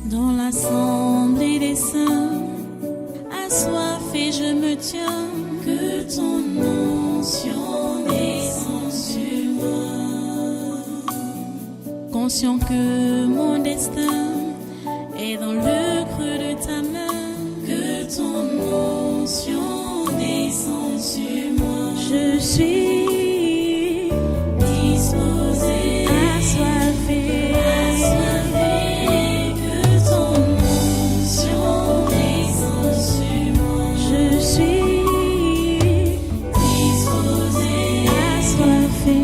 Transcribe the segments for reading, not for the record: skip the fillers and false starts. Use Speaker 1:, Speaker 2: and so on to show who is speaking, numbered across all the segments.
Speaker 1: Dans l'assemblée des saints, assoiffé je me tiens, que ton onction descende sur moi. Conscient que mon destin est dans le creux de ta main, que ton onction descende sur moi. Je suis disposé, assoiffé, que ton onction descende sur moi. Je suis disposé, assoiffé,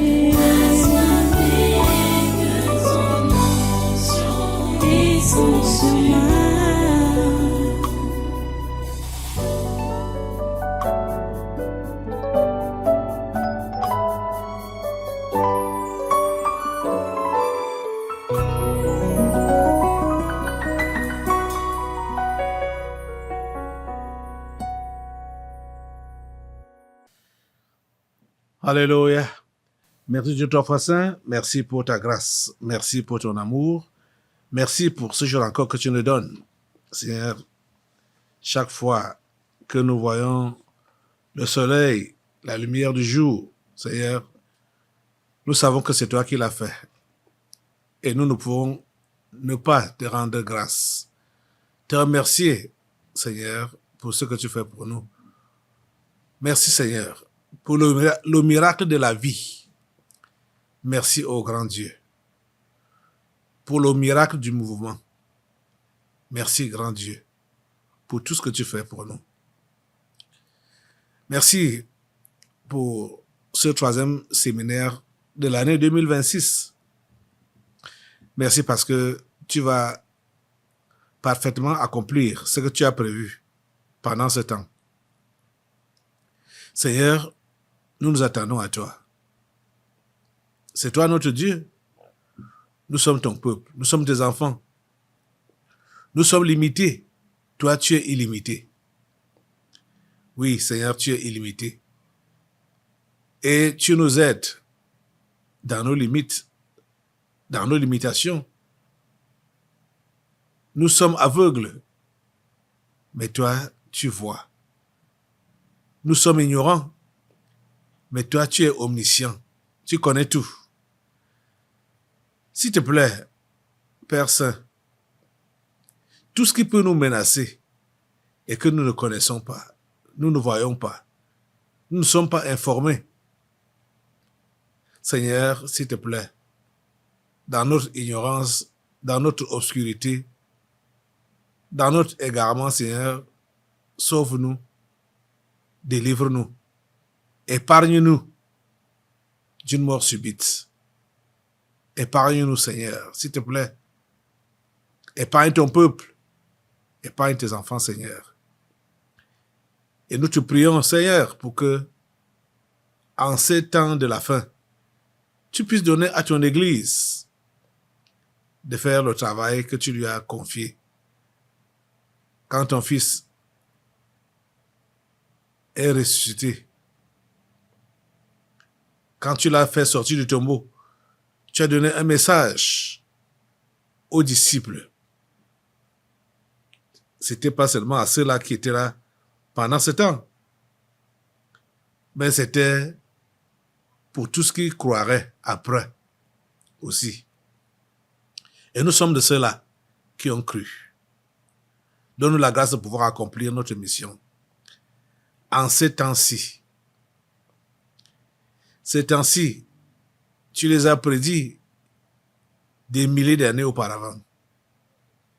Speaker 1: que ton onction descende sur moi.
Speaker 2: Alléluia. Merci Dieu ton Frère Saint. Merci pour ta grâce. Merci pour ton amour. Merci pour ce jour encore que tu nous donnes. Seigneur, chaque fois que nous voyons le soleil, la lumière du jour, Seigneur, nous savons que c'est toi qui l'as fait. Et nous ne pouvons ne pas te rendre grâce. Te remercier, Seigneur, pour ce que tu fais pour nous. Merci, Seigneur, pour le miracle de la vie. Merci au grand Dieu. Pour le miracle du mouvement. Merci, grand Dieu, pour tout ce que tu fais pour nous. Merci pour ce 3e séminaire de l'année 2026. Merci parce que tu vas parfaitement accomplir ce que tu as prévu pendant ce temps. Seigneur, nous nous attendons à toi. C'est toi notre Dieu. Nous sommes ton peuple. Nous sommes tes enfants. Nous sommes limités. Toi, tu es illimité. Oui, Seigneur, tu es illimité. Et tu nous aides dans nos limites, dans nos limitations. Nous sommes aveugles, mais toi, tu vois. Nous sommes ignorants, mais toi, tu es omniscient. Tu connais tout. S'il te plaît, Père Saint, tout ce qui peut nous menacer et que nous ne connaissons pas, nous ne voyons pas, nous ne sommes pas informés. Seigneur, s'il te plaît, dans notre ignorance, dans notre obscurité, dans notre égarement, Seigneur, sauve-nous, délivre-nous, épargne-nous d'une mort subite. Épargne-nous, Seigneur, s'il te plaît. Épargne ton peuple, épargne tes enfants, Seigneur. Et nous te prions, Seigneur, pour que, en ces temps de la fin, tu puisses donner à ton Église de faire le travail que tu lui as confié. Quand ton Fils est ressuscité, quand tu l'as fait sortir du tombeau, tu as donné un message aux disciples. C'était pas seulement à ceux-là qui étaient là pendant ce temps, mais c'était pour tous qui croiraient après aussi. Et nous sommes de ceux-là qui ont cru. Donne-nous la grâce de pouvoir accomplir notre mission en ces temps-ci. Ces temps-ci, tu les as prédits des milliers d'années auparavant.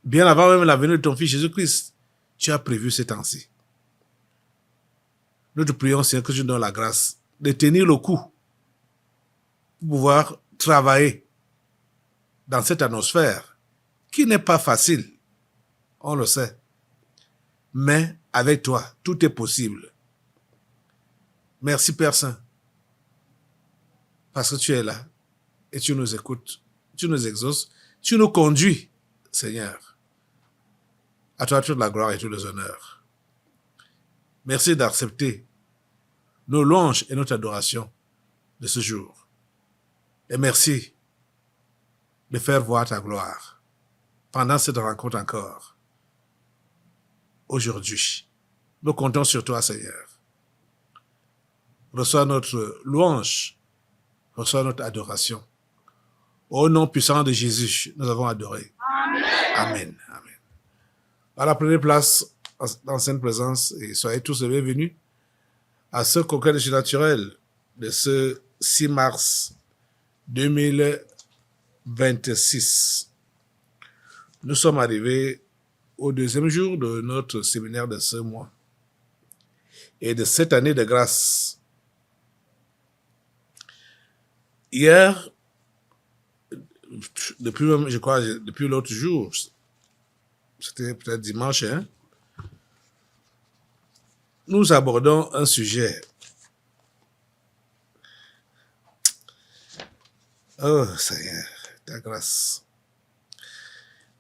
Speaker 2: Bien avant même la venue de ton Fils Jésus-Christ, tu as prévu ces temps-ci. Nous te prions, Seigneur, que tu nous donnes la grâce de tenir le coup pour pouvoir travailler dans cette atmosphère qui n'est pas facile, on le sait. Mais avec toi, tout est possible. Merci, Père Saint, parce que tu es là et tu nous écoutes, tu nous exauces, tu nous conduis, Seigneur. À toi toute la gloire et tous les honneurs. Merci d'accepter nos louanges et notre adoration de ce jour. Et merci de faire voir ta gloire pendant cette rencontre encore. Aujourd'hui, nous comptons sur toi, Seigneur. Reçois notre louange, reçois notre adoration. Au nom puissant de Jésus, nous avons adoré. Amen. Amen. Voilà, prenez place dans cette présence et soyez tous les bienvenus à ce congrès de naturel de ce 6 mars 2026. Nous sommes arrivés au deuxième jour de notre séminaire de ce mois et de cette année de grâce. Hier, depuis l'autre jour, c'était peut-être dimanche, hein, nous abordons un sujet. Oh Seigneur, ta grâce.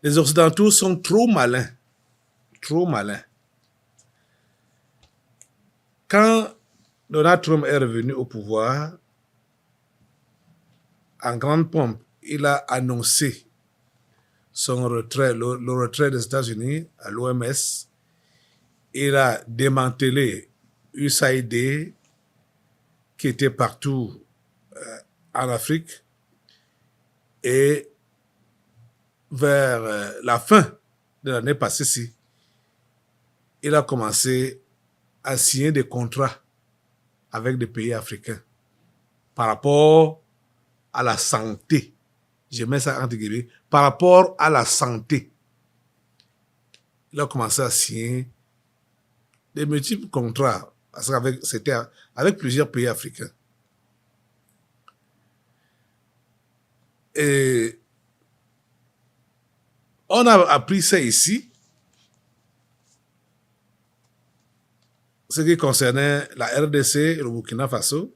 Speaker 2: Les Occidentaux sont trop malins. Trop malins. Quand Donald Trump est revenu au pouvoir, en grande pompe, il a annoncé son retrait, le retrait des États-Unis à l'OMS. Il a démantelé USAID qui était partout en Afrique. Et vers la fin de l'année passée, il a commencé à signer des contrats avec des pays africains par rapport à la santé. Je mets ça entre guillemets. Par rapport à la santé. Il a commencé à signer des multiples contrats. Parce que c'était avec plusieurs pays africains. Et on a appris ça ici, ce qui concernait la RDC, le Burkina Faso,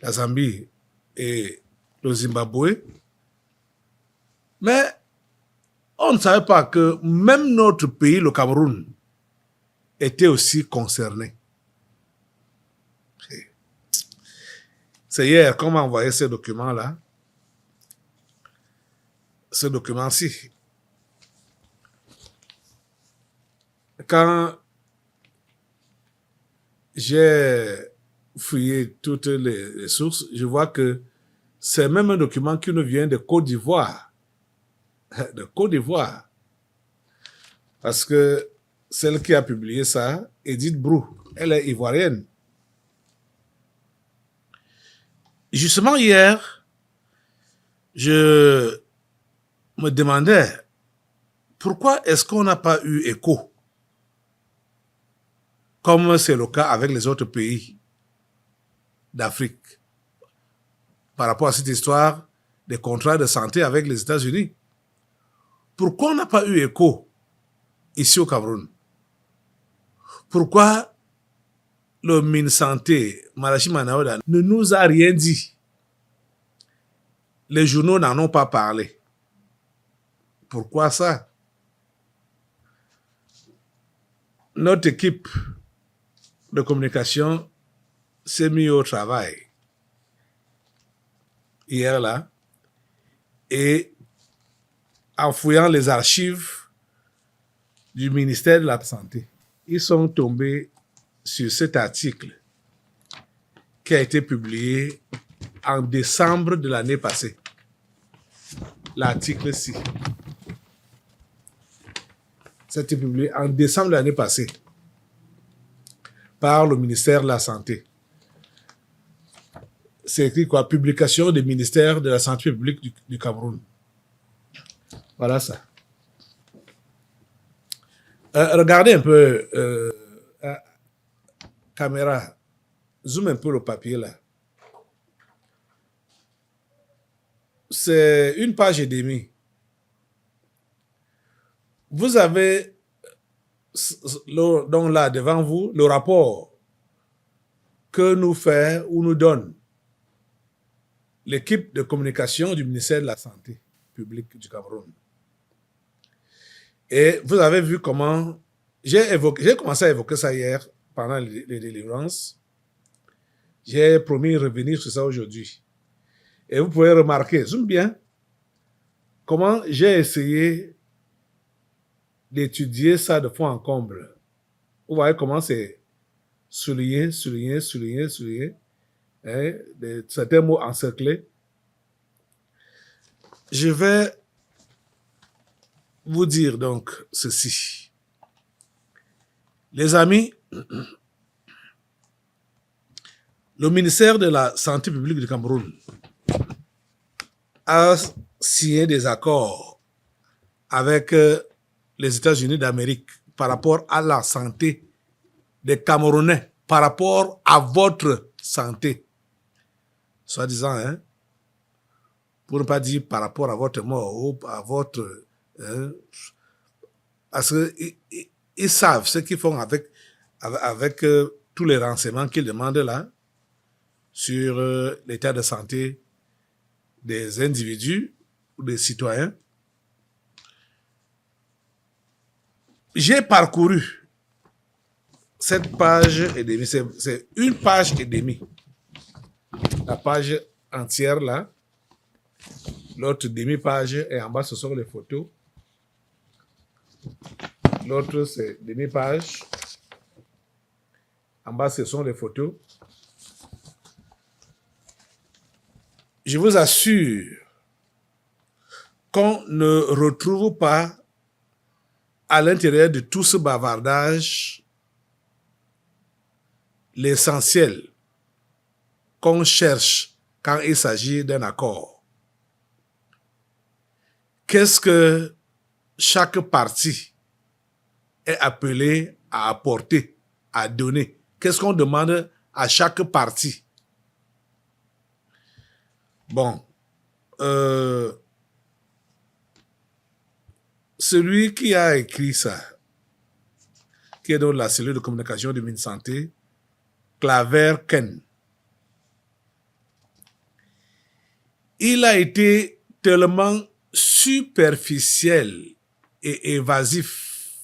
Speaker 2: la Zambie et le Zimbabwe. Mais on ne savait pas que même notre pays, le Cameroun, était aussi concerné. C'est hier qu'on m'a envoyé ce document-là. Ce document-ci. Quand j'ai fouillé toutes les sources, je vois que c'est même un document qui nous vient de Côte d'Ivoire. De Côte d'Ivoire. Parce que celle qui a publié ça, Edith Brou, elle est ivoirienne. Justement hier, je me demandais pourquoi est-ce qu'on n'a pas eu écho, comme c'est le cas avec les autres pays d'Afrique, par rapport à cette histoire des contrats de santé avec les États-Unis. Pourquoi on n'a pas eu écho ici au Cameroun? Pourquoi le MinSanté, Malachi Manaouda, ne nous a rien dit? Les journaux n'en ont pas parlé. Pourquoi ça? Notre équipe de communication s'est mise au travail hier là et en fouillant les archives du ministère de la Santé, ils sont tombés sur cet article qui a été publié en décembre de l'année passée. L'article-ci. Ça a été publié en décembre de l'année passée par le ministère de la Santé. C'est écrit quoi? Publication du ministère de la Santé publique du Cameroun. Voilà ça. Regardez un peu, caméra, zoom un peu le papier là. C'est une page et demie. Vous avez donc là devant vous le rapport que nous fait ou nous donne l'équipe de communication du ministère de la Santé publique du Cameroun. Et vous avez vu comment j'ai commencé à évoquer ça hier pendant les délivrances. J'ai promis de revenir sur ça aujourd'hui. Et vous pouvez remarquer, zoom bien, comment j'ai essayé d'étudier ça de fond en comble. Vous voyez comment c'est souligné, souligné, souligné, souligné, hein, certains mots encerclés. Je vais vous dire donc ceci. Les amis, le ministère de la Santé publique du Cameroun a signé des accords avec les États-Unis d'Amérique par rapport à la santé des Camerounais, par rapport à votre santé. Soi-disant, hein, pour ne pas dire par rapport à votre mort ou à votre... Hein, parce qu'ils savent ce qu'ils font avec tous les renseignements qu'ils demandent là sur l'état de santé des individus ou des citoyens. J'ai parcouru cette page et demie, c'est une page et demie. La page entière là, l'autre demi-page est en bas, ce sont les photos. L'autre c'est demi-page. En bas, ce sont les photos. Je vous assure qu'on ne retrouve pas à l'intérieur de tout ce bavardage l'essentiel qu'on cherche quand il s'agit d'un accord. Qu'est-ce que chaque partie est appelée à apporter, à donner? Qu'est-ce qu'on demande à chaque partie? Bon, celui qui a écrit ça, qui est dans la cellule de communication du MinSanté, Claver Ken, il a été tellement superficiel et évasif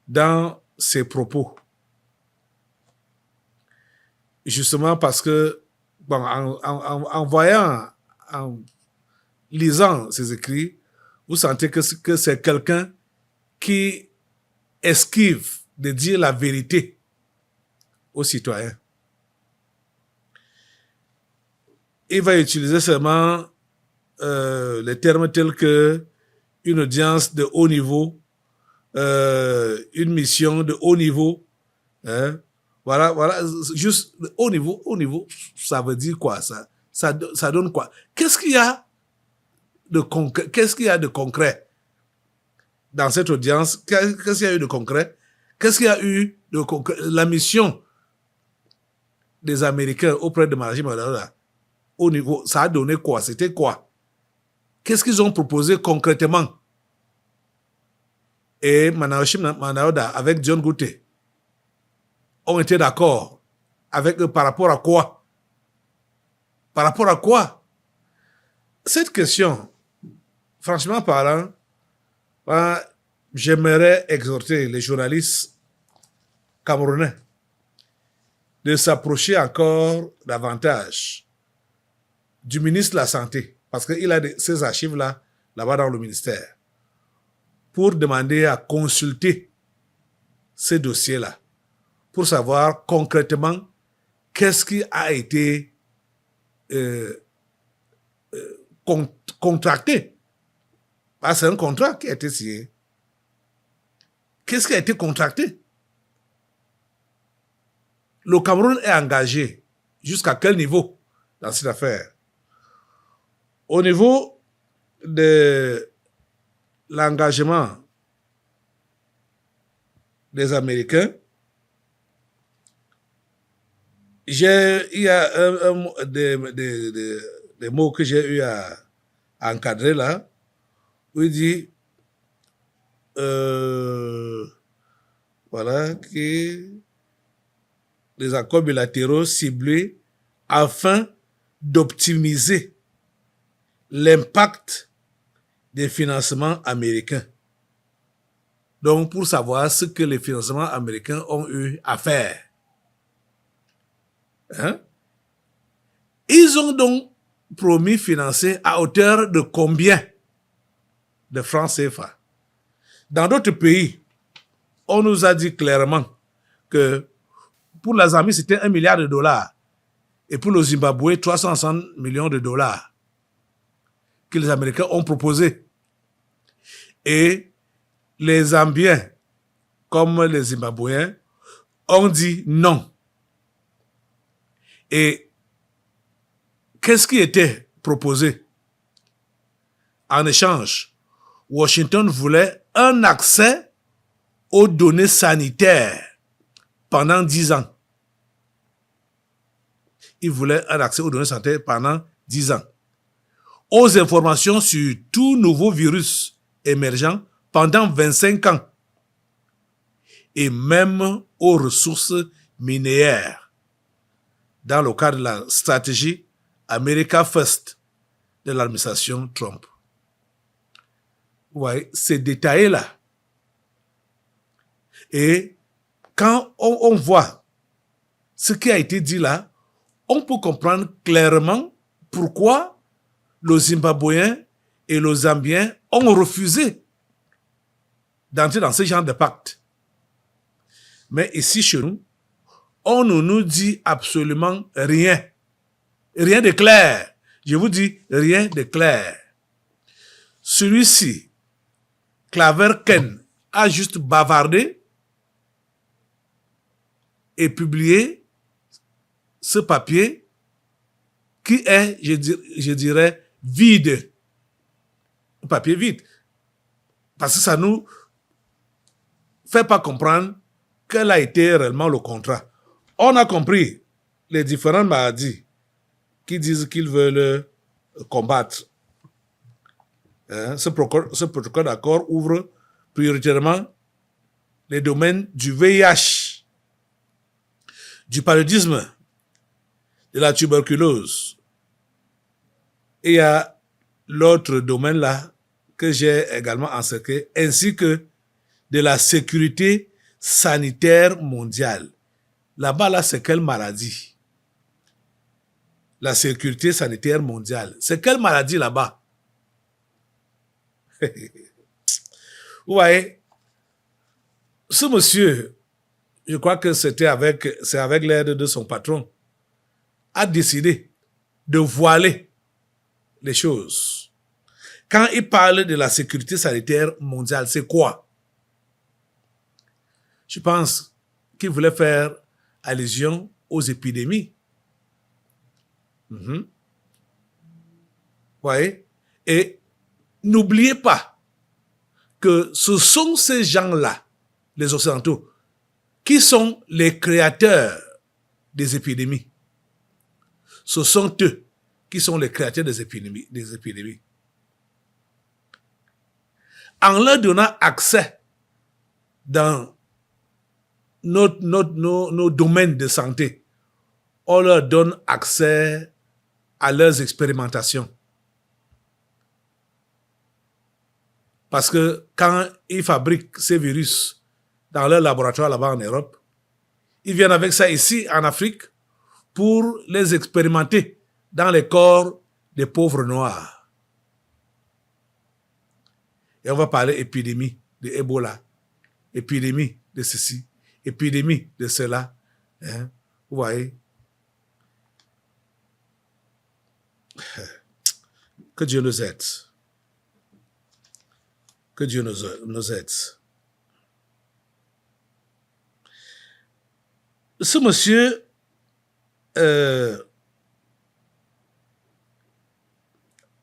Speaker 2: dans ses propos. Justement parce que, bon, en voyant, en lisant ses écrits, vous sentez que c'est quelqu'un qui esquive de dire la vérité aux citoyens. Il va utiliser seulement les termes tels que une audience de haut niveau, une mission de haut niveau, hein? Voilà, juste haut niveau, ça veut dire quoi ça? Ça donne quoi? Qu'est-ce qu'il y a de concret? Qu'est-ce qu'il y a de concret dans cette audience? Qu'est-ce qu'il y a eu de concret? Qu'est-ce qu'il y a eu de concret? La mission des Américains auprès de Malachi Mandela, au niveau, ça a donné quoi? C'était quoi? Qu'est-ce qu'ils ont proposé concrètement? Et Malachi Mandela avec John Gouté ont été d'accord avec eux par rapport à quoi? Par rapport à quoi? Cette question, franchement parlant, j'aimerais exhorter les journalistes camerounais de s'approcher encore davantage du ministre de la Santé, parce qu'il a ces archives-là, là-bas dans le ministère, pour demander à consulter ces dossiers-là, pour savoir concrètement qu'est-ce qui a été contracté. C'est un contrat qui a été signé. Qu'est-ce qui a été contracté? Le Cameroun est engagé jusqu'à quel niveau dans cette affaire? Au niveau de l'engagement des Américains, il y a des mots que j'ai eu à encadrer là, où il dit voilà, que les accords bilatéraux ciblés afin d'optimiser l'impact des financements américains. Donc, pour savoir ce que les financements américains ont eu à faire. Hein? Ils ont donc promis financer à hauteur de combien de francs CFA? Dans d'autres pays, on nous a dit clairement que pour la Zambie, c'était 1 milliard de dollars. Et pour le Zimbabwe, 360 millions de dollars que les Américains ont proposé. Et les Zambiens, comme les Zimbabwéens, ont dit non. Et qu'est-ce qui était proposé? En échange, Washington voulait un accès aux données sanitaires pendant 10 ans. Il voulait un accès aux données sanitaires pendant 10 ans. Aux informations sur tout nouveau virus émergent pendant 25 ans. Et même aux ressources minières. Dans le cadre de la stratégie America First de l'administration Trump. Vous voyez, ces détails-là. Et quand on voit ce qui a été dit là, on peut comprendre clairement pourquoi les Zimbabwéens et les Zambiens ont refusé d'entrer dans ce genre de pacte. Mais ici, chez nous, on ne nous dit absolument rien. Rien de clair. Je vous dis, rien de clair. Celui-ci, Claver Ken, a juste bavardé et publié ce papier qui est, je dirais, vide. Un papier vide. Parce que ça nous fait pas comprendre quel a été réellement le contrat. On a compris les différentes maladies qui disent qu'ils veulent combattre. Ce protocole d'accord ouvre prioritairement les domaines du VIH, du paludisme, de la tuberculose. Et il y a l'autre domaine là que j'ai également encerclé, ainsi que de la sécurité sanitaire mondiale. Là-bas, là, c'est quelle maladie? La sécurité sanitaire mondiale. C'est quelle maladie là-bas? Vous voyez, ce monsieur, je crois que c'est avec l'aide de son patron, a décidé de voiler les choses. Quand il parle de la sécurité sanitaire mondiale, c'est quoi? Je pense qu'il voulait faire allusion aux épidémies. Vous voyez? Et n'oubliez pas que ce sont ces gens-là, les Occidentaux, qui sont les créateurs des épidémies. Ce sont eux qui sont les créateurs des épidémies. En leur donnant accès dans nos domaines de santé, on leur donne accès à leurs expérimentations. Parce que quand ils fabriquent ces virus dans leur laboratoire là-bas en Europe, ils viennent avec ça ici en Afrique pour les expérimenter dans les corps des pauvres noirs. Et on va parler épidémie de Ebola, épidémie de ceci, épidémie de cela. Hein? Vous voyez? Que Dieu nous aide. Que Dieu nous aide. Ce monsieur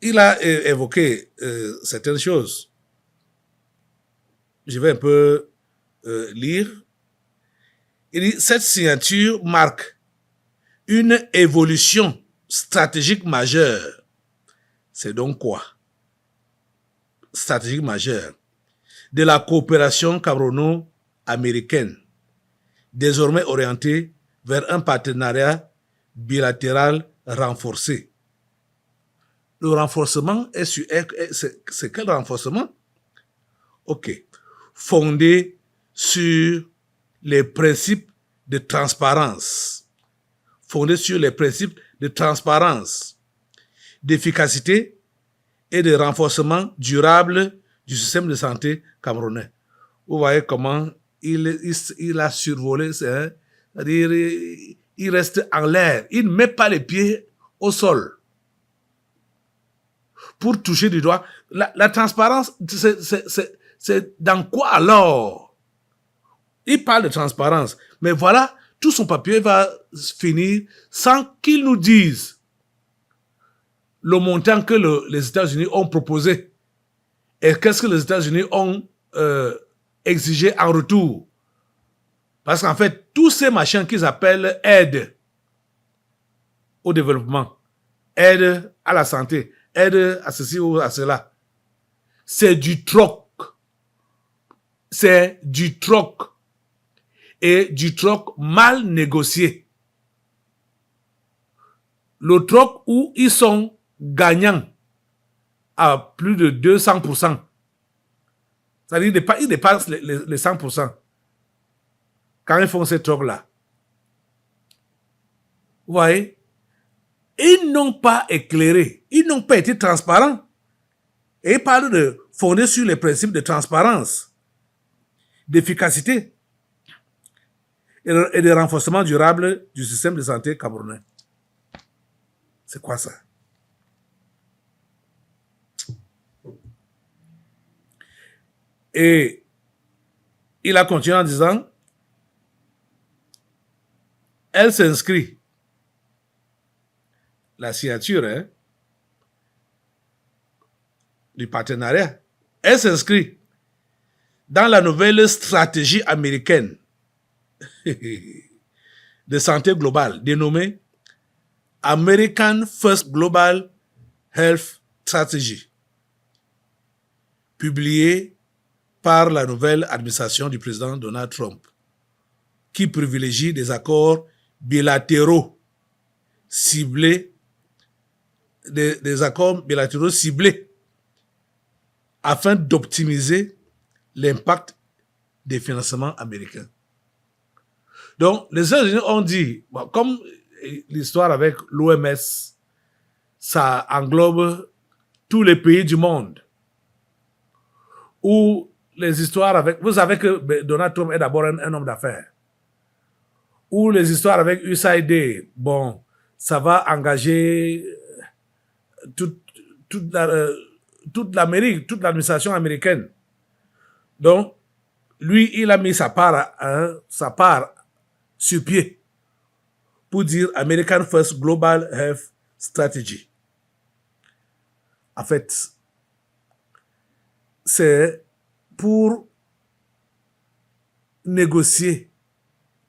Speaker 2: il a évoqué certaines choses. Je vais un peu lire. Il dit, cette signature marque une évolution stratégique majeure. C'est donc quoi? Stratégique majeure de la coopération camerouno-américaine, désormais orientée vers un partenariat bilatéral renforcé. Le renforcement est sur... C'est quel renforcement? Ok. Fondé sur les principes de transparence. Fondé sur les principes de transparence, d'efficacité et de renforcement durable du système de santé camerounais. Vous voyez comment il a survolé, c'est-à-dire il reste en l'air, il ne met pas les pieds au sol pour toucher du doigt. La transparence, c'est dans quoi alors? Il parle de transparence, mais voilà, tout son papier va finir sans qu'il nous dise le montant que les États-Unis ont proposé et qu'est-ce que les États-Unis ont exigé en retour. Parce qu'en fait, tous ces machins qu'ils appellent aide au développement, aide à la santé, aide à ceci ou à cela, c'est du troc. C'est du troc. Et du troc mal négocié. Le troc où ils sont gagnants à plus de 200%. C'est-à-dire qu'ils dépassent les 100%. Quand ils font ces trocs-là. Vous voyez? Ils n'ont pas éclairé. Ils n'ont pas été transparents. Et ils parlent de fondé sur les principes de transparence, d'efficacité et de renforcement durable du système de santé camerounais. C'est quoi ça? Et il a continué en disant, elle s'inscrit, la signature du partenariat, elle s'inscrit dans la nouvelle stratégie américaine de santé globale dénommée American First Global Health Strategy, publiée par la nouvelle administration du président Donald Trump, qui privilégie des accords bilatéraux ciblés, des accords bilatéraux ciblés afin d'optimiser l'impact des financements américains. Donc, les États-Unis ont dit, bon, comme l'histoire avec l'OMS, ça englobe tous les pays du monde, ou les histoires avec... Vous savez que Donald Trump est d'abord un homme d'affaires. Ou les histoires avec USAID, bon, ça va engager toute l'Amérique, toute l'administration américaine. Donc, lui, il a mis sa part sur pied pour dire American First Global Health Strategy. En fait, c'est pour négocier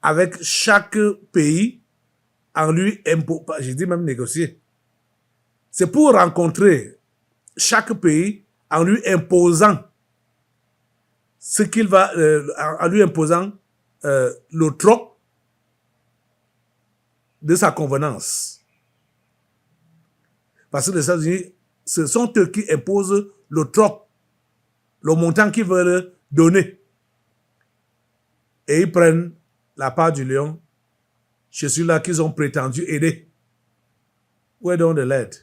Speaker 2: avec chaque pays en lui imposant, je dis même négocier, c'est pour rencontrer chaque pays en lui imposant ce qu'il va, en lui imposant le troc de sa convenance. Parce que les États-Unis, ce sont eux qui imposent le troc, le montant qu'ils veulent donner. Et ils prennent la part du lion chez celui-là qu'ils ont prétendu aider. Où est donc de l'aide?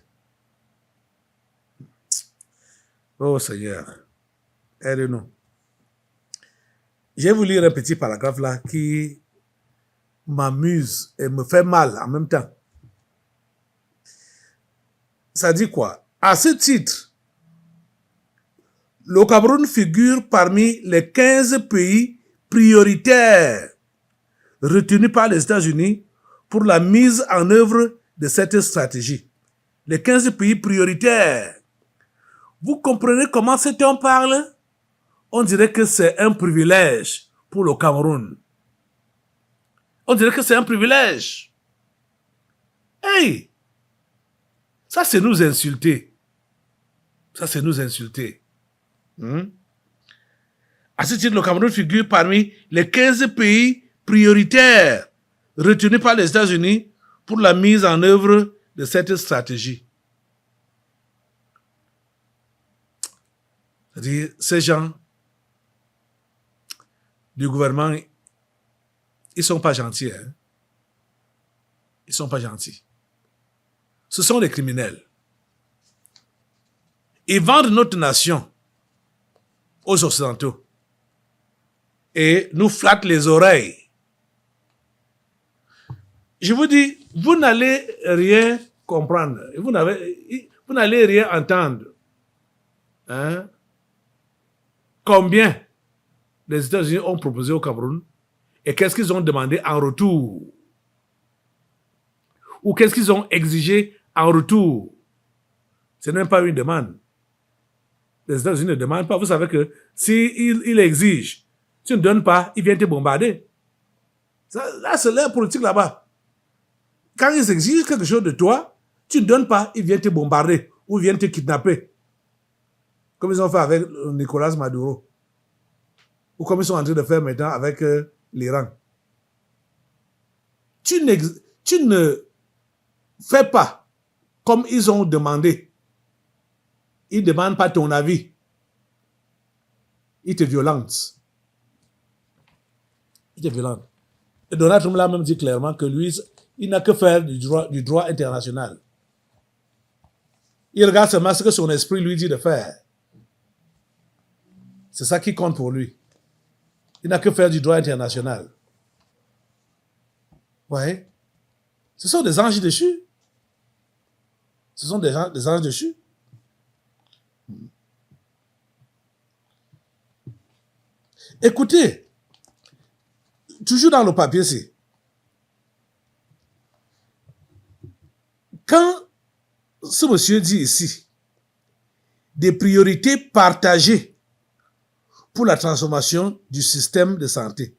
Speaker 2: Oh Seigneur, aide-nous. Je vais vous lire un petit paragraphe là qui m'amuse et me fait mal en même temps. Ça dit quoi? À ce titre, le Cameroun figure parmi les 15 pays prioritaires retenus par les États-Unis pour la mise en œuvre de cette stratégie. Les 15 pays prioritaires. Vous comprenez comment cet homme parle? On dirait que c'est un privilège pour le Cameroun. On dirait que c'est un privilège. Hey! Ça, c'est nous insulter. Ça, c'est nous insulter. À ce titre, le Cameroun figure parmi les 15 pays prioritaires retenus par les États-Unis pour la mise en œuvre de cette stratégie. C'est-à-dire, ces gens du gouvernement, ils sont pas gentils. Hein? Ils sont pas gentils. Ce sont des criminels. Ils vendent notre nation aux Occidentaux et nous flattent les oreilles. Je vous dis, vous n'allez rien comprendre. Vous n'allez rien entendre. Hein? Combien les États-Unis ont proposé au Cameroun et qu'est-ce qu'ils ont demandé en retour? Ou qu'est-ce qu'ils ont exigé en retour? Ce n'est même pas une demande. Les États-Unis ne demandent pas. Vous savez que s'ils exigent, tu ne donnes pas, ils viennent te bombarder. Là, c'est leur politique là-bas. Quand ils exigent quelque chose de toi, tu ne donnes pas, ils viennent te bombarder ou ils viennent te kidnapper. Comme ils ont fait avec Nicolas Maduro. Ou comme ils sont en train de faire maintenant avec l'Iran. Tu ne fais pas comme ils ont demandé. Ils ne demandent pas ton avis. Ils te violentent. Ils te violentent. Et Donald Trump l'a même dit clairement que lui, il n'a que faire du droit international. Il regarde seulement ce que son esprit lui dit de faire. C'est ça qui compte pour lui. Il n'a que faire du droit international. Ouais. Ce sont des anges déchus. Ce sont des anges déchus. Écoutez, toujours dans le papier, c'est quand ce monsieur dit ici des priorités partagées pour la transformation du système de santé,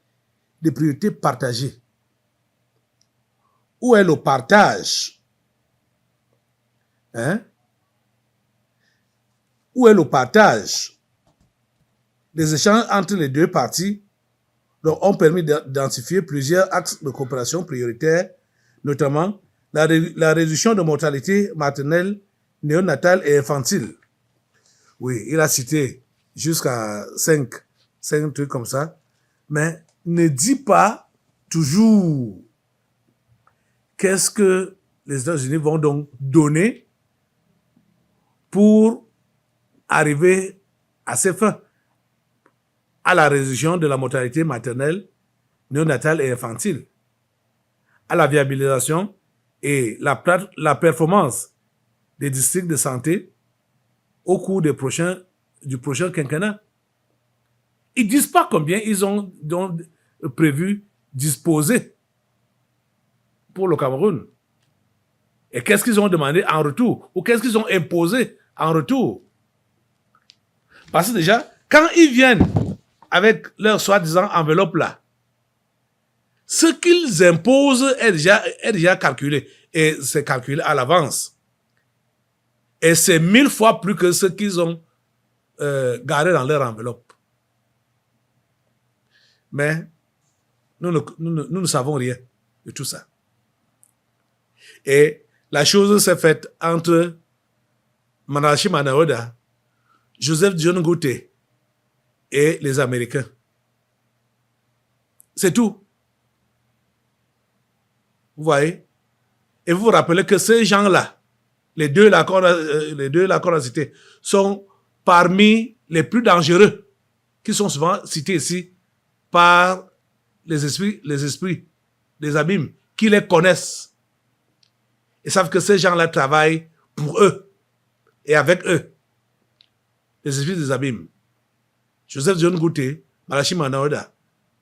Speaker 2: des priorités partagées. Où est le partage? Hein? Où est le partage? Les échanges entre les deux parties ont permis d'identifier plusieurs axes de coopération prioritaires, notamment la réduction de mortalité maternelle, néonatale et infantile. Oui, il a cité jusqu'à 5 trucs comme ça, mais ne dit pas toujours qu'est-ce que les États-Unis vont donc donner pour arriver à ces fins, à la réduction de la mortalité maternelle, néonatale et infantile, à la viabilisation et la performance des districts de santé au cours du prochain quinquennat. Ils ne disent pas combien ils ont donc prévu disposer pour le Cameroun. Et qu'est-ce qu'ils ont demandé en retour? Ou qu'est-ce qu'ils ont imposé en retour? Parce que déjà, quand ils viennent avec leur soi-disant enveloppe là, ce qu'ils imposent est déjà calculé. Et c'est calculé à l'avance. Et c'est 1000 fois plus que ce qu'ils ont gardé dans leur enveloppe. Mais nous ne savons rien de tout ça. Et la chose s'est faite entre Manashi Manaoda, Joseph John Gouté et les Américains. C'est tout. Vous voyez? Et vous vous rappelez que ces gens-là, les deux là qu'on a cités, sont parmi les plus dangereux, qui sont souvent cités ici par les esprits, les abîmes, qui les connaissent. Ils savent que ces gens-là travaillent pour eux et avec eux. Les esprits des abîmes. Joseph John Gouté, Malachi Manaoda,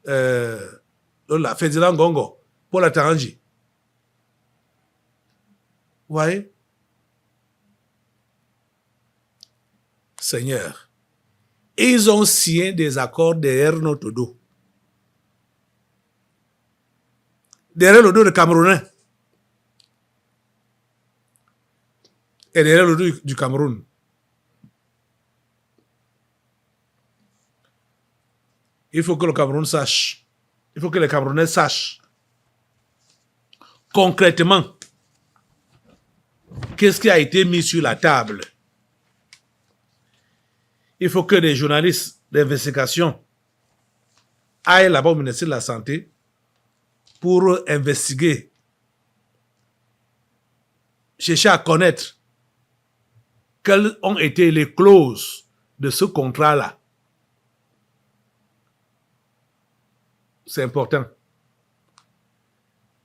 Speaker 2: Ferdinand Gongo, Paul Ataranji. Vous voyez? Seigneur. Ils ont signé des accords derrière notre dos. Derrière le dos des Camerounais. Et derrière le dos du Cameroun. Il faut que le Cameroun sache. Il faut que les Camerounais sachent concrètement qu'est-ce qui a été mis sur la table. Il faut que les journalistes d'investigation aillent là-bas au ministère de la Santé pour investiguer, chercher à connaître quelles ont été les clauses de ce contrat-là. C'est important.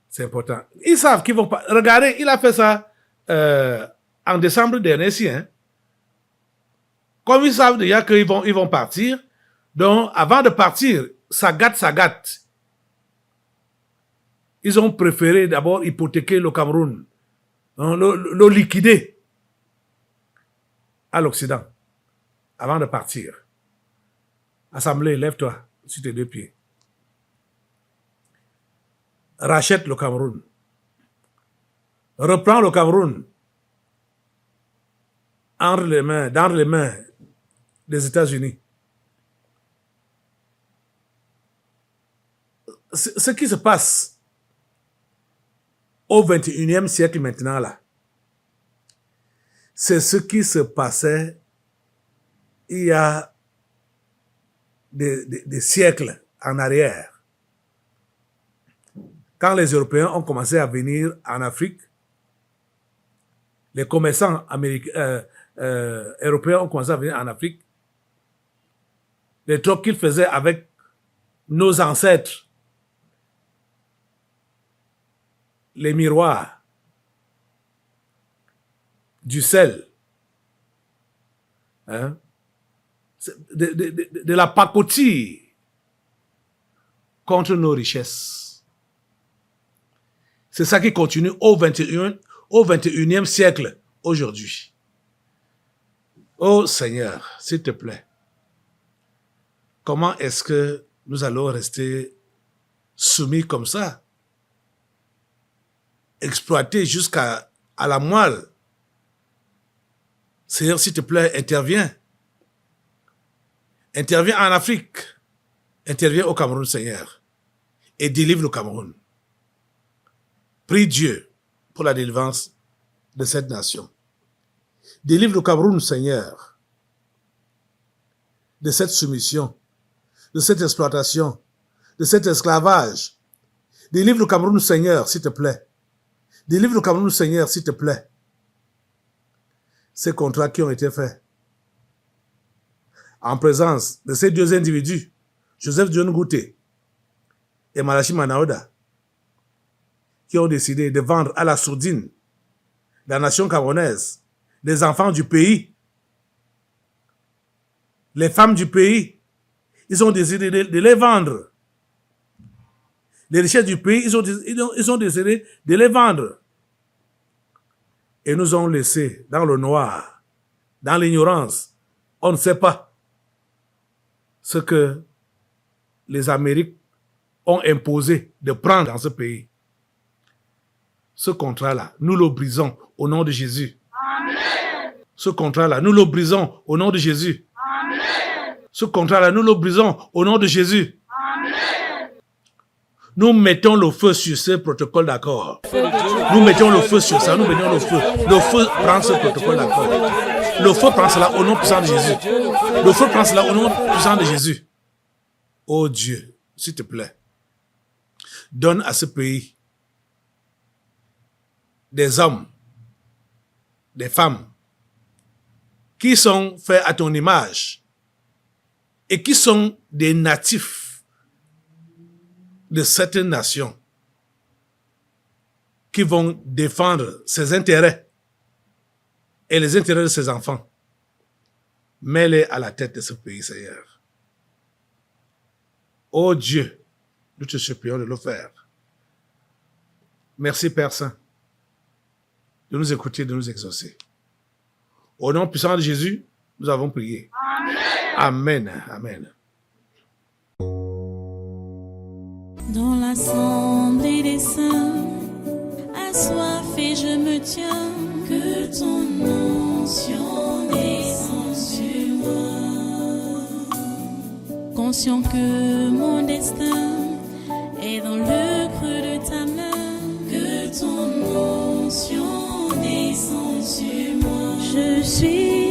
Speaker 2: C'est important. Ils savent qu'ils vont pas... Regardez, il a fait ça en décembre dernier, si, hein. Comme ils savent déjà qu'ils vont partir, donc avant de partir, ça gâte. Ils ont préféré d'abord hypothéquer le Cameroun, le liquider à l'Occident, avant de partir. Assemblée, lève-toi sur tes deux pieds. Rachète le Cameroun. Reprends le Cameroun dans les mains des États-Unis. Ce qui se passe au 21e siècle maintenant, là, c'est ce qui se passait il y a des siècles en arrière. Quand les Européens ont commencé à venir en Afrique, les commerçants européens ont commencé à venir en Afrique, les trucs qu'ils faisaient avec nos ancêtres, les miroirs, du sel, hein, de la pacotille contre nos richesses. C'est ça qui continue au 21e siècle aujourd'hui. Oh Seigneur, s'il te plaît, comment est-ce que nous allons rester soumis comme ça, exploités jusqu'à la moelle? Seigneur, s'il te plaît, interviens. Interviens en Afrique. Interviens au Cameroun, Seigneur, et délivre le Cameroun. Prie Dieu pour la délivrance de cette nation. Délivre le Cameroun, Seigneur, de cette soumission, de cette exploitation, de cet esclavage. Délivre le Cameroun, Seigneur, s'il te plaît. Délivre le Cameroun, Seigneur, s'il te plaît. Ces contrats qui ont été faits en présence de ces deux individus, Joseph John Gouté et Malachi Manaoda, qui ont décidé de vendre à la sourdine la nation camerounaise, les enfants du pays, les femmes du pays. Ils ont décidé de les vendre. Les richesses du pays, ils ont décidé de les vendre. Et nous ont laissé dans le noir, dans l'ignorance. On ne sait pas ce que les Amériques ont imposé de prendre dans ce pays. Ce contrat-là, nous le brisons au nom de Jésus. Amen. Ce contrat-là, nous le brisons au nom de Jésus. Amen. Ce contrat-là, nous le brisons au nom de Jésus. Amen. Nous mettons le feu sur ce protocole d'accord. Nous mettons le feu sur ça, nous mettons le feu. Le feu prend ce protocole d'accord. Le feu prend cela au nom puissant de Jésus. Le feu prend cela au nom puissant de Jésus. Oh Dieu, s'il te plaît, donne à ce pays des hommes, des femmes, qui sont faits à ton image et qui sont des natifs de cette nation, qui vont défendre ses intérêts et les intérêts de ses enfants. Mets-les à la tête de ce pays, Seigneur. Oh Dieu, nous te supplions de le faire. Merci, Père Saint, de nous écouter, de nous exaucer. Au nom puissant de Jésus, nous avons prié. Amen. Amen. Amen.
Speaker 1: Dans l'assemblée des saints, assoiffé je me tiens, que ton onction descende sur moi. Conscient que mon destin est dans le creux de ta main, que ton onction descende sur moi. Je suis